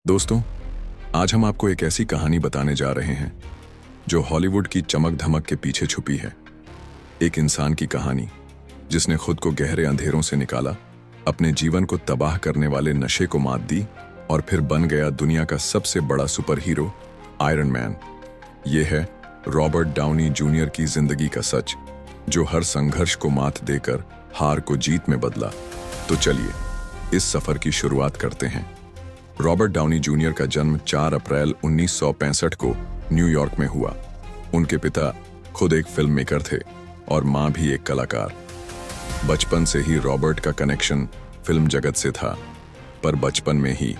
दोस्तों, आज हम आपको एक ऐसी कहानी बताने जा रहे हैं जो हॉलीवुड की चमक धमक के पीछे छुपी है। एक इंसान की कहानी जिसने खुद को गहरे अंधेरों से निकाला, अपने जीवन को तबाह करने वाले नशे को मात दी और फिर बन गया दुनिया का सबसे बड़ा सुपर हीरो आयरन मैन। ये है रॉबर्ट डाउनी जूनियर की जिंदगी का सच, जो हर संघर्ष को मात देकर हार को जीत में बदला। तो चलिए इस सफर की शुरुआत करते हैं। रॉबर्ट डाउनी जूनियर का जन्म 4 अप्रैल 1965 को न्यूयॉर्क में हुआ। उनके पिता खुद एक फिल्म मेकर थे और मां भी एक कलाकार। बचपन से ही रॉबर्ट का कनेक्शन फिल्म जगत से था, पर बचपन में ही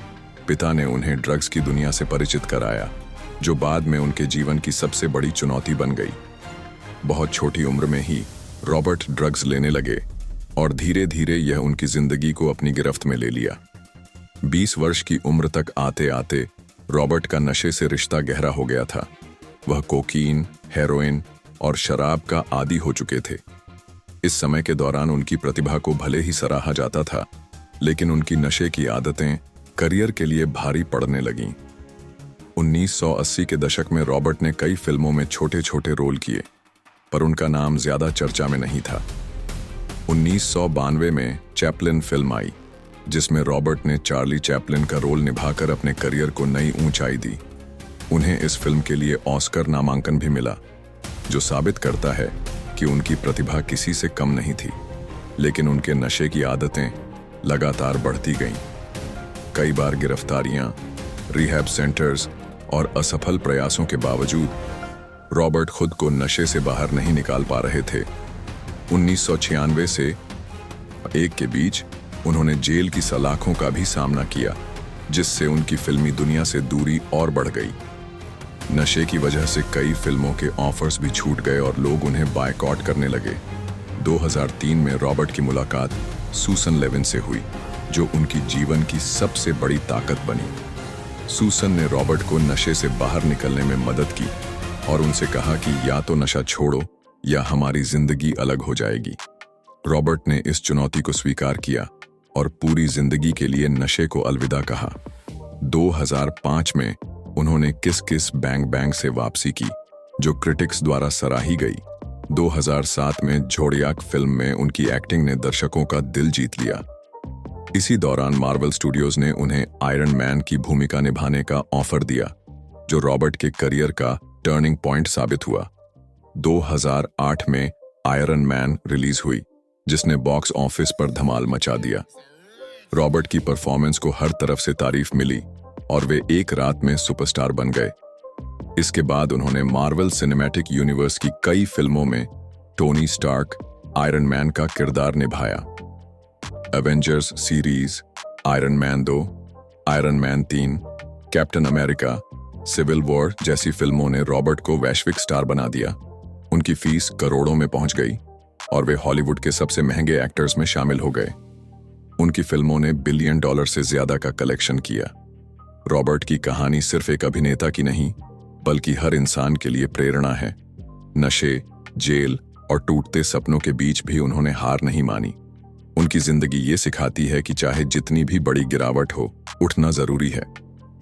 पिता ने उन्हें ड्रग्स की दुनिया से परिचित कराया, जो बाद में उनके जीवन की सबसे बड़ी चुनौती बन गई। बहुत छोटी उम्र में ही रॉबर्ट ड्रग्स लेने लगे और धीरे धीरे यह उनकी जिंदगी को अपनी गिरफ्त में ले लिया। 20 वर्ष की उम्र तक आते आते रॉबर्ट का नशे से रिश्ता गहरा हो गया था। वह कोकीन, हेरोइन और शराब का आदी हो चुके थे। इस समय के दौरान उनकी प्रतिभा को भले ही सराहा जाता था, लेकिन उनकी नशे की आदतें करियर के लिए भारी पड़ने लगीं। 1980 के दशक में रॉबर्ट ने कई फिल्मों में छोटे छोटे रोल किए, पर उनका नाम ज्यादा चर्चा में नहीं था। 1992 में चैपलिन फिल्म आई, जिसमें रॉबर्ट ने चार्ली चैपलिन का रोल निभाकर अपने करियर को नई ऊंचाई दी। उन्हें इस फिल्म के लिए ऑस्कर नामांकन भी मिला, जो साबित करता है कि उनकी प्रतिभा किसी से कम नहीं थी। लेकिन उनके नशे की आदतें लगातार बढ़ती गईं। कई बार गिरफ्तारियां, रिहैब सेंटर्स और असफल प्रयासों के बावजूद रॉबर्ट खुद को नशे से बाहर नहीं निकाल पा रहे थे। 1996 से 1 के बीच उन्होंने जेल की सलाखों का भी सामना किया, जिससे उनकी फिल्मी दुनिया से दूरी और बढ़ गई। नशे की वजह से कई फिल्मों के ऑफर्स भी छूट गए और लोग उन्हें बायकॉट करने लगे। 2003 में रॉबर्ट की मुलाकात सूसन लेविन से हुई, जो उनकी जीवन की सबसे बड़ी ताकत बनी। सूसन ने रॉबर्ट को नशे से बाहर निकलने में मदद की और उनसे कहा कि या तो नशा छोड़ो या हमारी जिंदगी अलग हो जाएगी। रॉबर्ट ने इस चुनौती को स्वीकार किया और पूरी जिंदगी के लिए नशे को अलविदा कहा। 2005 में उन्होंने किस किस बैंग बैंग से वापसी की, जो क्रिटिक्स द्वारा सराही गई। 2007 में जोडियाक फिल्म में उनकी एक्टिंग ने दर्शकों का दिल जीत लिया। इसी दौरान मार्वल स्टूडियोज ने उन्हें आयरन मैन की भूमिका निभाने का ऑफर दिया, जो रॉबर्ट के करियर का टर्निंग पॉइंट साबित हुआ। 2008 में आयरन मैन रिलीज हुई, जिसने बॉक्स ऑफिस पर धमाल मचा दिया। रॉबर्ट की परफॉर्मेंस को हर तरफ से तारीफ मिली और वे एक रात में सुपरस्टार बन गए। इसके बाद उन्होंने मार्वल सिनेमैटिक यूनिवर्स की कई फिल्मों में टोनी स्टार्क, आयरन मैन का किरदार निभाया। Avengers series, Iron Man 2, Iron Man 3, Captain America, Civil War जैसी फिल्मों ने रॉबर्ट को वैश्विक स्टार बना दिया। उनकी फीस करोड़ों में पहुंच गई और वे हॉलीवुड के सबसे महंगे एक्टर्स में शामिल हो गए। उनकी फिल्मों ने $1 बिलियन से ज्यादा का कलेक्शन किया। रॉबर्ट की कहानी सिर्फ एक अभिनेता की नहीं, बल्कि हर इंसान के लिए प्रेरणा है। नशे, जेल और टूटते सपनों के बीच भी उन्होंने हार नहीं मानी। उनकी जिंदगी ये सिखाती है कि चाहे जितनी भी बड़ी गिरावट हो, उठना जरूरी है।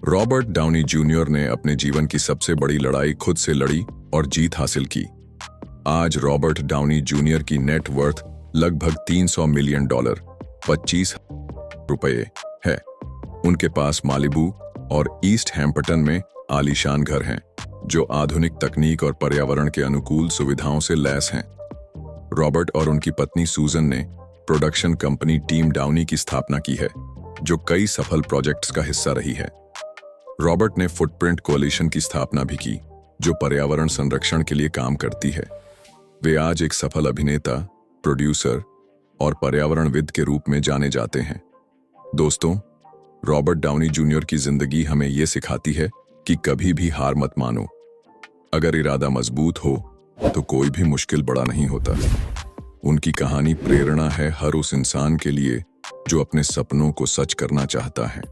रॉबर्ट डाउनी जूनियर ने अपने जीवन की सबसे बड़ी लड़ाई खुद से लड़ी और जीत हासिल की। आज रॉबर्ट डाउनी जूनियर की नेट वर्थ लगभग $300 मिलियन, 25 रुपये है। उनके पास मालिबू और ईस्ट हैम्पटन में आलीशान घर हैं, जो आधुनिक तकनीक और पर्यावरण के अनुकूल सुविधाओं से लैस हैं। रॉबर्ट और उनकी पत्नी सूजन ने प्रोडक्शन कंपनी टीम डाउनी की स्थापना की है, जो कई सफल प्रोजेक्ट्स का हिस्सा रही है। रॉबर्ट ने फुटप्रिंट कोalition की स्थापना भी की, जो पर्यावरण संरक्षण के लिए काम करती है। वे आज एक सफल अभिनेता, प्रोड्यूसर और पर्यावरणविद के रूप में जाने जाते हैं। दोस्तों, रॉबर्ट डाउनी जूनियर की जिंदगी हमें यह सिखाती है कि कभी भी हार मत मानो। अगर इरादा मजबूत हो तो कोई भी मुश्किल बड़ा नहीं होता। उनकी कहानी प्रेरणा है हर उस इंसान के लिए जो अपने सपनों को सच करना चाहता है।